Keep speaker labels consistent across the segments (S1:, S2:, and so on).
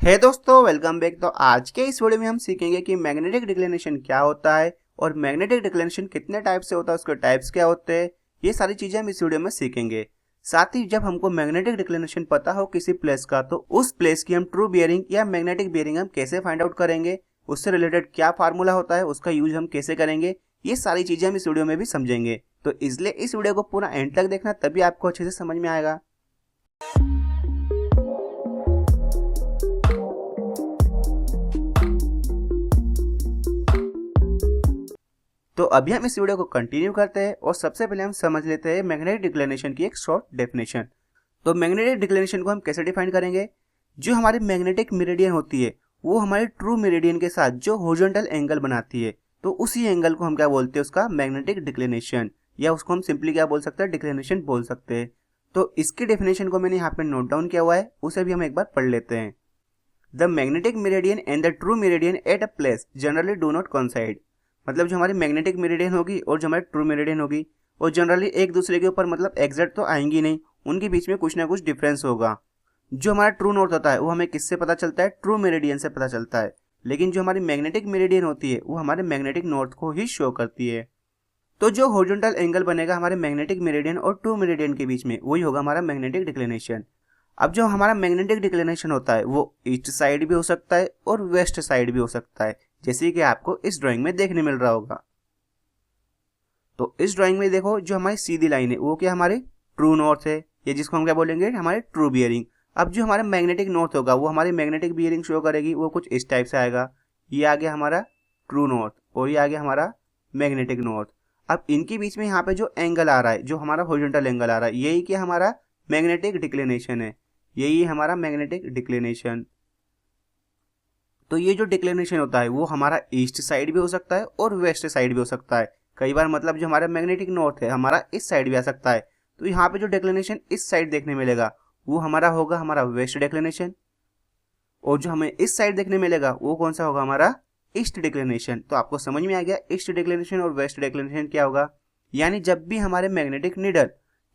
S1: हे दोस्तों, welcome back. तो आज के इस वीडियो में हम सीखेंगे कि मैग्नेटिक डिक्लिनेशन क्या होता है और मैग्नेटिक डिक्लिनेशन कितने टाइप से होता है, उसके टाइप्स क्या होते हैं। ये सारी चीजें हम इस वीडियो में सीखेंगे। साथ ही जब हमको मैग्नेटिक डिक्लिनेशन पता हो किसी प्लेस का, तो उस प्लेस की हम ट्रू बियरिंग या मैग्नेटिक बियरिंग हम कैसे फाइंड आउट करेंगे, उससे रिलेटेड क्या फार्मूला होता है, उसका यूज हम कैसे करेंगे, ये सारी चीजें हम इस वीडियो में भी समझेंगे। तो इसलिए इस वीडियो को पूरा एंड तक देखना, तभी आपको अच्छे से समझ में आएगा। तो अभी हम इस वीडियो को कंटिन्यू करते हैं और सबसे पहले हम समझ लेते हैं मैग्नेटिक डिक्लिनेशन की एक शॉर्ट डेफिनेशन। तो मैग्नेटिक डिक्लिनेशन को हम कैसे डिफाइन करेंगे? जो हमारी मैग्नेटिक मेरिडियन होती है वो हमारी ट्रू मेरिडियन के साथ जो हॉरिजॉन्टल एंगल बनाती है, तो उसी एंगल को हम क्या बोलते हैं, उसका मैग्नेटिक डिक्लिनेशन, या उसको हम सिंपली क्या बोल सकते हैं, डिक्लिनेशन बोल सकते हैं। तो इसकी डेफिनेशन को मैंने यहाँ पे नोट डाउन किया हुआ है, उसे भी हम एक बार पढ़ लेते हैं। The magnetic meridian and the true meridian at a place generally do not coincide. मतलब जो हमारी मैग्नेटिक मेरिडियन होगी और जो हमारी ट्रू मेरिडियन होगी वो जनरली एक दूसरे के ऊपर मतलब एग्जैक्ट तो आएंगी नहीं, उनके बीच में कुछ ना कुछ डिफरेंस होगा। जो हमारा ट्रू नॉर्थ होता है वो हमें किससे पता चलता है? ट्रू मेरिडियन से पता चलता है। लेकिन जो हमारी मैग्नेटिक मेरिडियन होती है वो हमारे मैग्नेटिक नॉर्थ को ही शो करती है। तो जो हॉरिजॉन्टल एंगल बनेगा हमारे मैग्नेटिक मेरिडियन और ट्रू मेरिडियन के बीच में, वही होगा हमारा मैग्नेटिक डिक्लिनेशन। अब जो हमारा मैग्नेटिक डिक्लिनेशन होता है वो ईस्ट साइड भी हो सकता है और वेस्ट साइड भी हो सकता है, जैसे कि आपको इस ड्राइंग में देखने मिल रहा होगा। तो इस ड्राइंग में देखो, जो हमारी सीधी लाइन है वो क्या हमारी ट्रू नॉर्थ है, ये जिसको हम क्या बोलेंगे, हमारे ट्रू बियरिंग। अब जो हमारा मैग्नेटिक नॉर्थ होगा वो हमारी मैग्नेटिक बियरिंग शो करेगी, वो कुछ इस टाइप से आएगा। ये आ गया हमारा ट्रू नॉर्थ और ये आ गया हमारा मैग्नेटिक नॉर्थ। अब इनके बीच में यहाँ पे जो एंगल आ रहा है, जो हमारा हॉरिजॉन्टल एंगल आ रहा है, यही क्या हमारा मैग्नेटिक डिक्लिनेशन है, यही हमारा मैग्नेटिक डिक्लिनेशन। तो ये जो डिक्लिनेशन होता है वो हमारा ईस्ट साइड भी हो सकता है और वेस्ट साइड भी हो सकता है। कई बार मतलब जो हमारा मैग्नेटिक नॉर्थ है हमारा इस साइड भी आ सकता है। तो यहाँ पे जो डिक्लिनेशन इस साइड देखने मिलेगा वो हमारा होगा हमारा वेस्ट डिक्लिनेशन, और जो हमें इस साइड देखने मिलेगा वो कौन सा होगा, हमारा ईस्ट डिक्लिनेशन। तो आपको समझ में आ गया ईस्ट डिक्लिनेशन और वेस्ट डिक्लिनेशन क्या होगा। यानी जब भी हमारे मैग्नेटिक नीडल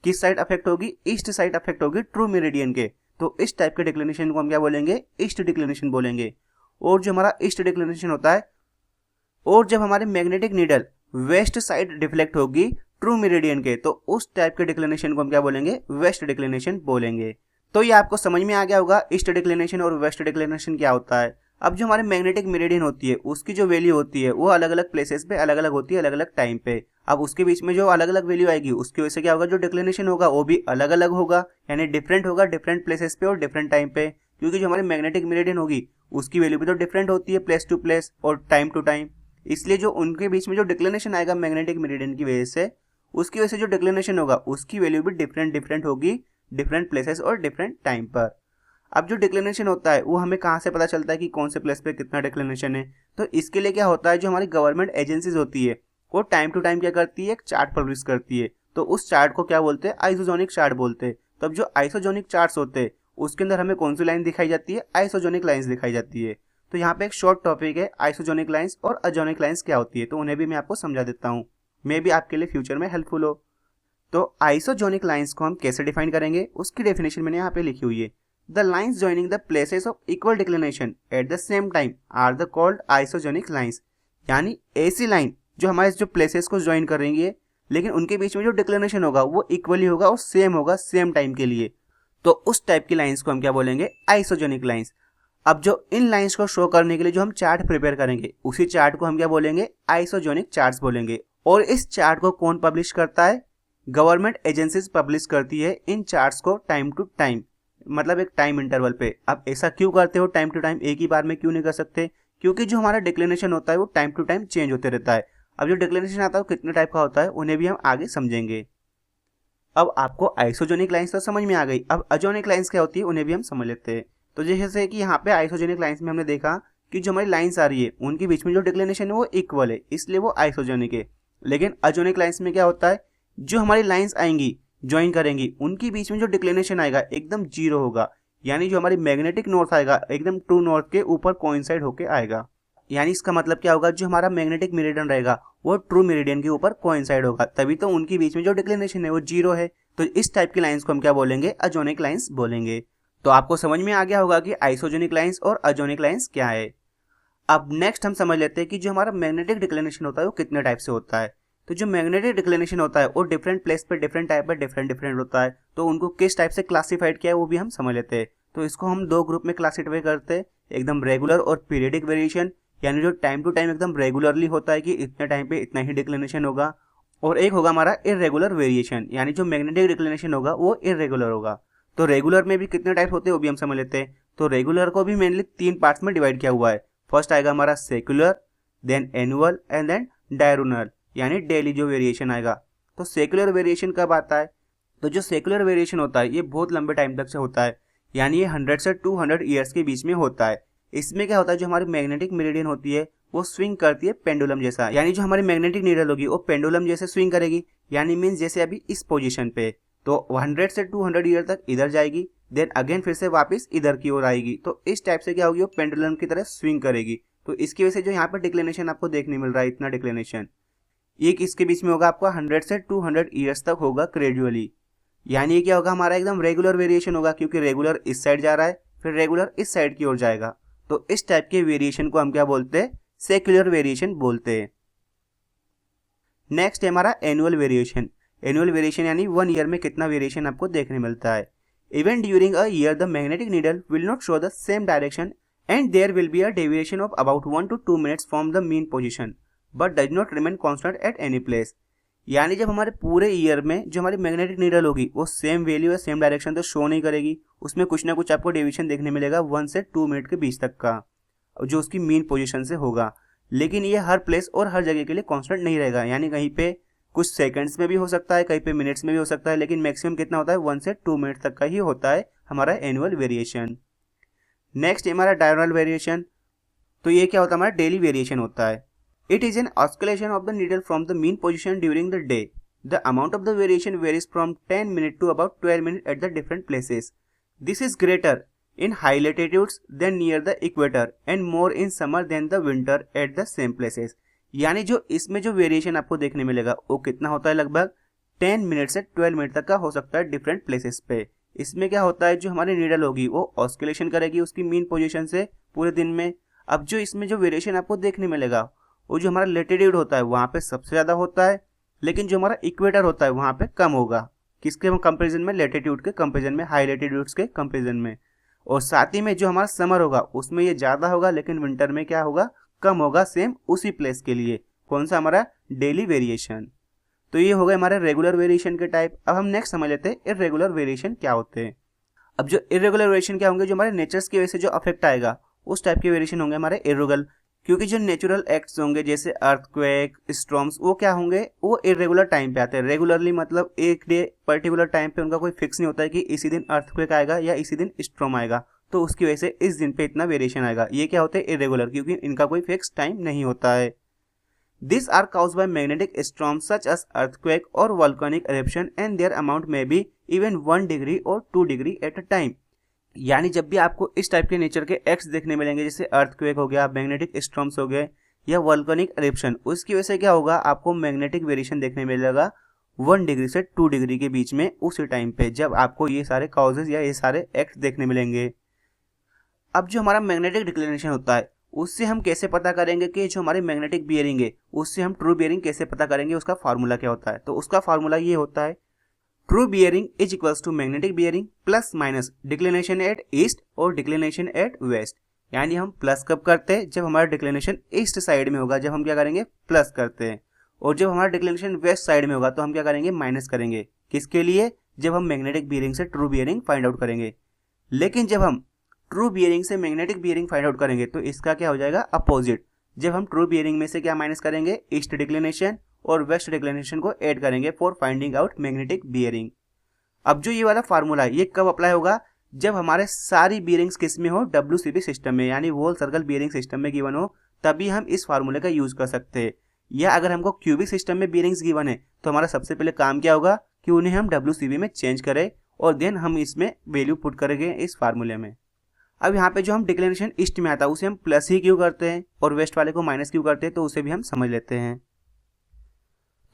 S1: किस साइड अफेक्ट होगी, ईस्ट साइड अफेक्ट होगी ट्रू मेरिडियन के, तो इस टाइप के डिक्लिनेशन को हम क्या बोलेंगे, ईस्ट डिक्लिनेशन बोलेंगे। और जो हमारा ईस्ट डिक्लिनेशन होता है, और जब हमारे magnetic needle west side deflect होगी ट्रू मेरिडियन के, तो उस टाइप के डिक्लिनेशन को हम क्या बोलेंगे, वेस्ट डिक्लिनेशन बोलेंगे। तो ये आपको समझ में आ गया होगा ईस्ट डिक्लिनेशन और वेस्ट डिक्लिनेशन क्या होता है। अब जो हमारे मैग्नेटिक मेरिडियन होती है उसकी जो वैल्यू होती है वो अलग अलग प्लेसेस पे अलग अलग होती है, अलग अलग टाइम पे। अब उसके बीच में जो अलग अलग वैल्यू आएगी उसकी वजह से क्या होगा, जो डिक्लिनेशन होगा वो भी अलग अलग होगा, यानी डिफरेंट होगा डिफरेंट प्लेसेस पे और डिफरेंट टाइम पे। क्योंकि जो हमारी मैग्नेटिक मेरिडियन होगी उसकी वैल्यू भी तो डिफरेंट होती है प्लेस टू प्लेस और टाइम टू टाइम। इसलिए जो उनके बीच में जो डिक्लिनेशन आएगा मैग्नेटिक मेरिडियन की वजह से, उसकी वजह से जो डिक्लिनेशन होगा उसकी वैल्यू भी डिफरेंट डिफरेंट होगी डिफरेंट प्लेसेस और डिफरेंट टाइम पर। अब जो डिक्लिनेशन होता है वो हमें कहाँ से पता चलता है कि कौन से प्लेस पे कितना डिक्लिनेशन है? तो इसके लिए क्या होता है, जो हमारी गवर्नमेंट एजेंसीज होती है वो टाइम टू टाइम क्या करती है, एक चार्ट पब्लिश करती है। तो उस चार्ट को क्या बोलते हैं, आइसोजोनिक चार्ट बोलते हैं। तो अब जो आइसोजोनिक चार्ट्स होते हैं उसके अंदर हमें कौन सी लाइन दिखाई जाती है, आइसोजोनिक लाइंस दिखाई जाती है। तो यहाँ पे एक शॉर्ट टॉपिक है, आइसोजोनिक लाइंस और अजोनिक लाइंस क्या होती है, तो उन्हें भी मैं आपको समझा देता हूँ, मे भी आपके लिए फ्यूचर में हेल्पफुल हो। तो आइसोजोनिक लाइंस को हम कैसे डिफाइन करेंगे, उसकी डेफिनेशन मैंने यहाँ पे लिखी हुई है। The lines joining the places of equal declination at the same time are the called isogonic lines. यानी ऐसी लाइन जो हमारे जो प्लेसेस को ज्वाइन करेंगे लेकिन उनके बीच में जो डिक्लिनेशन होगा वो इक्वली होगा और सेम होगा सेम टाइम के लिए, तो उस टाइप की लाइंस को हम क्या बोलेंगे, आइसोजोनिक लाइंस। अब जो इन लाइंस को शो करने के लिए जो हम चार्ट प्रिपेयर करेंगे उसी चार्ट को हम क्या बोलेंगे, आइसोजोनिक चार्ट्स बोलेंगे। और इस चार्ट को कौन पब्लिश करता है, गवर्नमेंट एजेंसीज पब्लिश करती है इन चार्ट्स को टाइम टू टाइम, मतलब एक टाइम इंटरवल पे। अब ऐसा क्यों करते हो टाइम टू टाइम, एक ही बार में क्यों नहीं कर सकते? क्योंकि जो हमारा डिक्लिनेशन होता है वो टाइम टू टाइम चेंज होते रहता है। अब जो डिक्लिनेशन आता है वो कितने टाइप का होता है उन्हें भी हम आगे समझेंगे। अब आपको आइसोजोनिक लाइंस तो समझ में आ गई, अब अजोनिक लाइंस क्या होती है उन्हें भी हम समझ लेते हैं। तो जैसे कि यहाँ पे आइसोजोनिक लाइंस में हमने देखा कि जो हमारी लाइंस आ रही है उनके बीच में जो डिक्लिनेशन है वो इक्वल है, इसलिए वो आइसोजोनिक है। लेकिन अजोनिक लाइंस में क्या होता है, जो हमारी लाइंस आएंगी ज्वाइन करेंगी उनके बीच में जो डिक्लिनेशन आएगा एकदम जीरो होगा, यानी जो हमारी मैग्नेटिक नॉर्थ आएगा एकदम ट्रू नॉर्थ के ऊपर कोइंसाइड होके आएगा। यानी इसका मतलब क्या होगा, जो हमारा मैग्नेटिक मेरिडियन रहेगा वो ट्रू मेरिडियन के ऊपर कोइंसाइड होगा, तभी तो उनके बीच में जो डिक्लिनेशन है वो जीरो है। तो इस टाइप की लाइंस को हम क्या बोलेंगे, अजोनिक लाइंस बोलेंगे। तो आपको समझ में आ गया होगा कि आइसोजेनिक लाइंस और अजोनिक लाइंस क्या है। अब नेक्स्ट हम समझ लेते हैं कि जो हमारा मैग्नेटिक डिक्लिनेशन होता है वो कितने टाइप से होता है। तो जो मैग्नेटिक डिक्लिनेशन होता है वो डिफरेंट प्लेस पे डिफरेंट टाइप पर डिफरेंट होता है। तो उनको किस टाइप से क्लासिफाइड किया है वो भी हम समझ लेते हैं। तो इसको हम दो ग्रुप में क्लासिफाई करते हैं, एकदम रेगुलर और पीरियडिक वेरिएशन, यानी जो टाइम टू टाइम एकदम रेगुलरली होता है कि इतने टाइम पे इतना ही डिक्लिनेशन होगा। और एक होगा हमारा इरेगुलर वेरिएशन, यानी जो मैग्नेटिक डिक्लिनेशन होगा वो इरेगुलर होगा। तो रेगुलर में भी कितने टाइप होते हैं वो भी हम समझ लेते हैं। तो रेगुलर को भी मेनली 3 पार्ट्स में डिवाइड किया हुआ है। फर्स्ट आएगा हमारा secular, then annual and then diurnal, यानी डेली जो वेरिएशन आएगा। तो सेक्युलर वेरिएशन कब आता है? तो जो सेक्युलर वेरिएशन होता है ये बहुत लंबे टाइम तक से होता है, यानी ये 100 से 200 ईयर्स के बीच में होता है। इसमें क्या होता है, जो हमारी मैग्नेटिक मेरिडियन होती है वो स्विंग करती है पेंडुलम जैसा, यानी जो हमारी मैग्नेटिक नीडल होगी वो पेंडुलम जैसे स्विंग करेगी, यानी मीन्स जैसे अभी इस पोजीशन पे। तो 100 से 200 ईयर तक इधर जाएगी, देन अगेन फिर से वापस इधर की ओर आएगी। तो इस टाइप से क्या होगी, वो पेंडुलम की तरह स्विंग करेगी। तो इसकी वजह से जो यहाँ पर डिक्लिनेशन आपको देखने मिल रहा है, इतना डिक्लिनेशन एक इसके बीच में होगा आपका 100 से 200 ईयर्स तक होगा ग्रेजुअली। यानी ये क्या होगा, हमारा एकदम रेगुलर वेरिएशन होगा, क्योंकि रेगुलर इस साइड जा रहा है फिर रेगुलर इस साइड की ओर जाएगा। तो इस टाइप के वेरिएशन को हम क्या बोलते हैं, सेक्युलर वेरिएशन बोलते हैं। नेक्स्ट है हमारा एनुअल वेरिएशन। एनुअल वेरिएशन यानी 1 ईयर में कितना वेरिएशन आपको देखने मिलता है। Even during a year the magnetic needle will not show the same direction and there will be a deviation of about 1 to 2 minutes from the mean position but does not remain constant at any place. यानी जब हमारे पूरे year में जो हमारी magnetic needle होगी वो same value या सेम डायरेक्शन तो शो नहीं करेगी, उसमें कुछ ना कुछ आपको डेविएशन देखने मिलेगा 1 से 2 मिनट के बीच तक का, जो उसकी मीन पोजीशन से होगा। लेकिन ये हर प्लेस और हर जगह के लिए कांस्टेंट नहीं रहेगा, यानी कहीं पे कुछ सेकंड्स में भी हो सकता है, कहीं पे मिनट्स में भी हो सकता है, लेकिन मैक्सिमम कितना होता है 1 से 2 मिनट तक का ही होता है हमारा एनुअल वेरिएशन। नेक्स्ट हमारा डायरोनल वेरिएशन। तो ये क्या होता है, हमारा डेली वेरिएशन होता है। It is an oscillation of the needle from the mean position during the day. The amount of the variation varies from 10 minute to about 12 minute at the different places. This is greater in high latitudes than near the equator and more in summer than the winter at the same places। यानी जो इसमें जो variation आपको देखने मिलेगा वो कितना होता है, लगभग 10 मिनट से 12 मिनट तक का हो सकता है डिफरेंट प्लेसेस पे। इसमें क्या होता है, जो हमारी नीडल होगी वो ऑस्किलेशन करेगी उसकी मीन पोजीशन से पूरे दिन में। अब जो इसमें जो वेरिएशन आपको देखने मिलेगा वो जो हमारा लेटिट्यूड होता है वहाँ पे सबसे ज़्यादा होता है, लेकिन जो हमारा इक्वेटर होता है वहाँ पे कम होगा। किसके कंपेरिजन में, लेटिट्यूड के कंपेरिजन में, हाई लेटिट्यूड्स के कंपेरिजन में। और साथ ही में जो हमारा समर होगा उसमें ये ज़्यादा होगा, लेकिन विंटर में क्या होगा, कम होगा, सेम उसी प्लेस के लिए। कौन सा, हमारा डेली वेरिएशन। तो ये हो गए हमारे रेगुलर वेरिएशन के टाइप। अब हम नेक्स्ट समझ लेते हैं इरेगुलर वेरिएशन क्या होते हैं। अब जो इरेगुलर वेरिएशन क्या होंगे, जो हमारे नेचर्स की वजह से जो अफेक्ट आएगा उस टाइप के वेरिएशन होंगे हमारे इरेगुलर। क्योंकि जो नेचुरल एक्ट्स होंगे जैसे अर्थक्वेक, स्टॉर्म्स, वो क्या होंगे, वो इरेगुलर टाइम पे आते हैं। रेगुलरली मतलब एक डे पर्टिकुलर टाइम पे उनका कोई फिक्स नहीं होता है कि इसी दिन अर्थक्वेक आएगा या इसी दिन स्टॉर्म आएगा, तो उसकी वजह से इस दिन पे इतना वेरिएशन आएगा। ये क्या होते हैं, इरेगुलर, क्योंकि इनका कोई फिक्स टाइम नहीं होता है। This are caused by magnetic storms such as earthquake or volcanic eruption and their amount may be even 1 degree or 2 degree at a time। यानी जब भी आपको इस टाइप के नेचर के एक्ट्स देखने मिलेंगे, जैसे अर्थक्वेक हो गया, मैग्नेटिक स्टॉर्म्स हो गए या वॉल्केनिक एरप्शन, उसकी वजह से क्या होगा, आपको मैग्नेटिक वेरिएशन देखने मिलेगा 1 डिग्री से 2 डिग्री के बीच में उसी टाइम पे, जब आपको ये सारे कॉजेज या ये सारे एक्ट्स देखने मिलेंगे। अब जो हमारा मैग्नेटिक डिक्लिनेशन होता है उससे हम कैसे पता करेंगे कि जो हमारी मैग्नेटिक बियरिंग है उससे हम ट्रू बियरिंग कैसे पता करेंगे, उसका फार्मूला क्या होता है। तो उसका फार्मूला ये होता है, true bearing is equals to magnetic bearing plus minus declination at east और डिक्लिनेशन एट वेस्ट। यानी हम प्लस कब करते हैं, जब हमारा डिक्लिनेशन ईस्ट साइड में होगा, जब हम क्या करेंगे, प्लस करते हैं। और जब हमारा डिक्लिनेशन वेस्ट साइड में होगा तो हम क्या करेंगे, माइनस करेंगे। किसके लिए, जब हम मैग्नेटिक बियरिंग से ट्रू बियरिंग फाइंड आउट करेंगे। लेकिन जब हम ट्रू बियरिंग से मैग्नेटिक बियरिंग फाइंड आउट करेंगे तो इसका क्या हो जाएगा, अपोजिट। जब हम ट्रू बियरिंग में से क्या माइनस करेंगे, ईस्ट डिक्लिनेशन और वेस्ट डिक्लिनेशन को ऐड करेंगे for finding out magnetic bearing. अब जो ये वाला फार्मूला है ये कब अप्लाई होगा, जब हमारे सारी बियरिंग्स किस में हो, WCB सिस्टम में, यानी होल सर्कल बियरिंग सिस्टम में गिवन हो, तभी हम इस फार्मूले का यूज कर सकते हैं। या अगर हमको क्यूबिक सिस्टम में बियरिंग्स गिवन है तो हमारा सबसे पहले काम क्या होगा कि उन्हें हम WCB में चेंज करें और देन हम इसमें वैल्यू पुट करेंगे इस फार्मूले में। अब यहाँ पे जो हम डिक्लिनेशन ईस्ट में आता है उसे हम प्लस ही क्यों करते हैं और वेस्ट वाले को माइनस क्यों करते हैं, तो उसे भी हम समझ लेते हैं।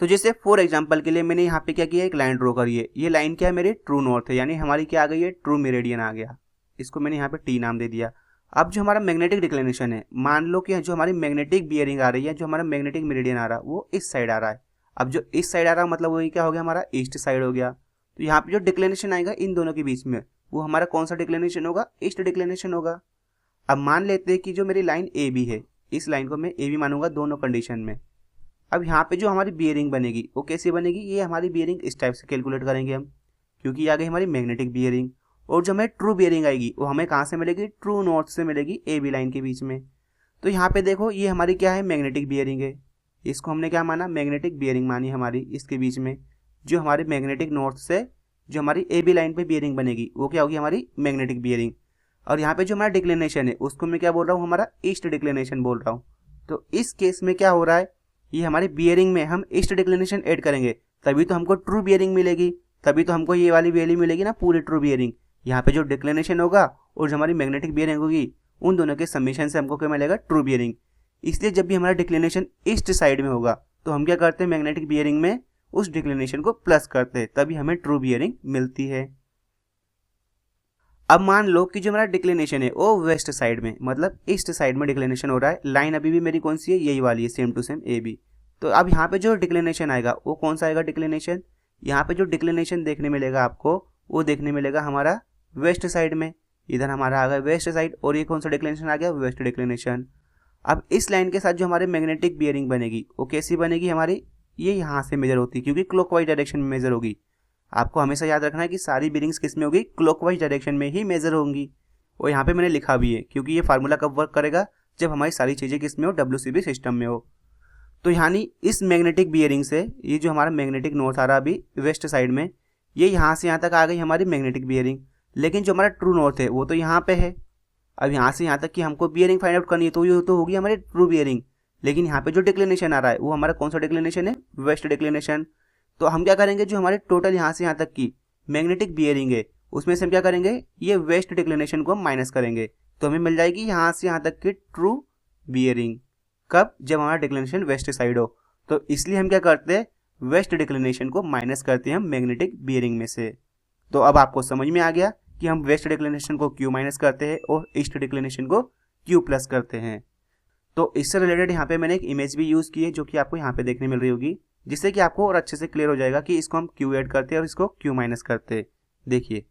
S1: तो जैसे फॉर एग्जांपल के लिए मैंने यहाँ पे क्या किया, एक लाइन ड्रॉ करी है। ये लाइन क्या है, मेरी ट्रू नॉर्थ है, यानी हमारी क्या आ गई है, ट्रू मेरिडियन आ गया। इसको मैंने यहाँ पे टी नाम दे दिया। अब जो हमारा मैग्नेटिक डिक्लिनेशन है, मान लो कि जो हमारी मैग्नेटिक बियरिंग आ रही है, जो हमारा मैग्नेटिक मेरिडियन आ रहा है वो इस साइड आ रहा है। अब जो इस साइड आ रहा है मतलब वही क्या हो गया, हमारा ईस्ट साइड हो गया। तो यहाँ पे जो डिक्लिनेशन आएगा इन दोनों के बीच में, वो हमारा कौन सा डिक्लिनेशन होगा, ईस्ट डिक्लिनेशन होगा। अब मान लेते हैं कि जो मेरी लाइन ए बी है, इस लाइन को मैं ए बी मानूंगा दोनों कंडीशन में। अब यहाँ पे जो हमारी बियरिंग बनेगी वो कैसे बनेगी, ये हमारी बियरिंग इस टाइप से कैलकुलेट करेंगे हम, क्योंकि ये आ गई हमारी मैग्नेटिक बियरिंग। और जो हमें ट्रू बियरिंग आएगी वो हमें कहाँ से मिलेगी, ट्रू नॉर्थ से मिलेगी ए बी लाइन के बीच में। तो यहाँ पे देखो ये हमारी क्या है, मैग्नेटिक बियरिंग है। इसको हमने क्या माना, मैग्नेटिक बियरिंग मानी हमारी इसके बीच में। जो हमारे मैग्नेटिक नॉर्थ से जो हमारी ए बी लाइन पे बियरिंग बनेगी वो क्या होगी, हमारी मैग्नेटिक बियरिंग। और यहाँ पे जो हमारा डिक्लिनेशन है उसको मैं क्या बोल रहा हूँ, हमारा ईस्ट डिक्लिनेशन बोल रहा हूँ। तो इस केस में क्या हो रहा है, ये हमारी बियरिंग में हम ईस्ट डिक्लिनेशन ऐड करेंगे तभी तो हमको ट्रू बियरिंग मिलेगी, तभी तो हमको ये वाली वैल्यू मिलेगी ना, पूरी ट्रू बियरिंग। यहाँ पे जो डिक्लिनेशन होगा और जो हमारी मैग्नेटिक बियरिंग होगी उन दोनों के समीशन से हमको क्या मिलेगा, ट्रू बियरिंग। इसलिए जब भी हमारा डिक्लिनेशन ईस्ट साइड में होगा तो हम क्या करते हैं, मैग्नेटिक बियरिंग में उस डिक्लिनेशन को प्लस करते हैं, तभी हमें ट्रू बियरिंग मिलती है। अब मान लो कि जो हमारा डिक्लिनेशन है वो वेस्ट साइड में, मतलब ईस्ट साइड में डिक्लिनेशन हो रहा है। लाइन अभी भी मेरी कौन सी है, यही वाली है, same to same A B. तो अब यहाँ पे जो डिक्लिनेशन आएगा वो कौन सा आएगा डिक्लिनेशन, यहाँ पे जो डिक्लिनेशन देखने मिलेगा आपको वो देखने मिलेगा हमारा वेस्ट साइड में। इधर हमारा आ गया वेस्ट साइड, और ये कौन सा डिक्लिनेशन आ गया, वेस्ट डिक्लिनेशन। अब इस लाइन के साथ जो हमारे मैग्नेटिक बियरिंग बनेगी वो कैसी बनेगी हमारी, ये यहाँ से मेजर होती है क्योंकि क्लॉकवाइज डायरेक्शन में मेजर होगी। आपको हमेशा याद रखना है कि सारी बियरिंग्स किस में होगी, क्लॉकवाइज डायरेक्शन में ही मेजर होंगी। और यहाँ पे मैंने लिखा भी है क्योंकि ये फार्मूला कब वर्क करेगा, जब हमारी सारी चीज़ें किस में हो, WCB सिस्टम में हो। तो यानी इस मैग्नेटिक बियरिंग से ये जो हमारा मैग्नेटिक नॉर्थ आ रहा अभी वेस्ट साइड में, ये यहाँ से यहाँ तक आ गई हमारी मैग्नेटिक बियरिंग। लेकिन जो हमारा ट्रू नॉर्थ है वो तो यहाँ पे है। अब यहाँ से यहाँ तक कि हमको बियरिंग फाइंड आउट करनी है तो ये तो होगी हमारी ट्रू बियरिंग। लेकिन यहाँ पे जो डिक्लिनेशन आ रहा है वो हमारा कौन सा डिक्लिनेशन है, वेस्ट डिक्लिनेशन। तो हम क्या करेंगे, जो हमारे टोटल यहाँ से यहाँ तक की मैग्नेटिक बियरिंग है उसमें से हम क्या करेंगे, ये वेस्ट डिक्लिनेशन को हम माइनस करेंगे, तो हमें मिल जाएगी यहाँ से यहाँ तक की ट्रू बियरिंग। कब, जब हमारा डिक्लिनेशन वेस्ट साइड हो। तो इसलिए हम क्या करते हैं, वेस्ट डिक्लिनेशन को माइनस करते हैं हम मैग्नेटिक बियरिंग में से। तो अब आपको समझ में आ गया कि हम वेस्ट डिक्लिनेशन को क्यू माइनस करते हैं और ईस्ट डिक्लिनेशन को क्यू प्लस करते हैं। तो इससे रिलेटेड यहाँ पे मैंने एक इमेज भी यूज़ की है जो कि आपको यहाँ पे देखने मिल रही होगी, जिससे कि आपको और अच्छे से क्लियर हो जाएगा कि इसको हम क्यू ऐड करते हैं और इसको क्यू माइनस करते हैं। देखिए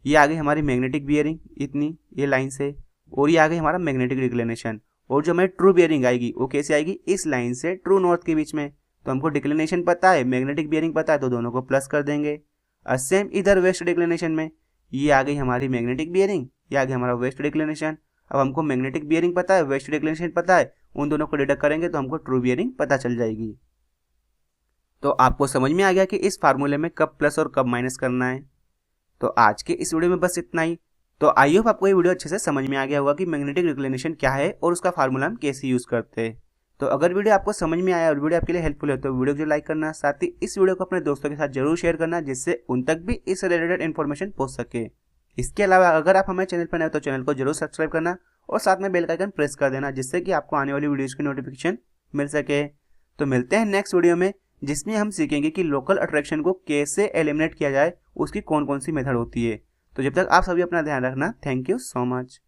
S1: ये आ गई हमारी मैग्नेटिक बियरिंग इतनी, ये लाइन से, और ये आ गई हमारा मैग्नेटिक डिक्लिनेशन। और जो हमारी ट्रू बियरिंग आएगी वो कैसे आएगी, इस लाइन से ट्रू नॉर्थ के बीच में। तो हमको डिक्लिनेशन पता है, मैग्नेटिक बियरिंग पता है, तो दोनों को प्लस कर देंगे। और सेम इधर वेस्ट डिक्लिनेशन में ये आ गई हमारी मैग्नेटिक बियरिंग, ये आ गया हमारा वेस्ट डिक्लिनेशन। अब हमको मैग्नेटिक बियरिंग पता है, वेस्ट डिक्लिनेशन पता है, उन दोनों को डिडक्ट करेंगे तो हमको ट्रू बियरिंग पता चल जाएगी। तो आपको समझ में आ गया कि इस फार्मूले में कब प्लस और कब माइनस करना है। तो आज के इस वीडियो में बस इतना ही। तो आई होप आपको ये वीडियो अच्छे से समझ में आ गया होगा कि मैग्नेटिक डिक्लिनेशन क्या है और उसका फार्मूला हम कैसे यूज़ करते हैं। तो अगर वीडियो आपको समझ में आया और वीडियो आपके लिए हेल्पफुल है तो वीडियो को लाइक करना, साथ ही इस वीडियो को अपने दोस्तों के साथ जरूर शेयर करना, जिससे उन तक भी इस रिलेटेड इन्फॉर्मेशन पहुंच सके। इसके अलावा अगर आप हमारे चैनल पर नए हो तो चैनल को जरूर सब्सक्राइब करना और साथ में बेल का आइकन प्रेस कर देना, जिससे कि आपको आने वाली वीडियोज़ की नोटिफिकेशन मिल सके। तो मिलते हैं नेक्स्ट वीडियो में, जिसमें हम सीखेंगे कि लोकल अट्रैक्शन को कैसे एलिमिनेट किया जाए, उसकी कौन कौन सी मेथड होती है। तो जब तक आप सभी अपना ध्यान रखना। Thank you so much.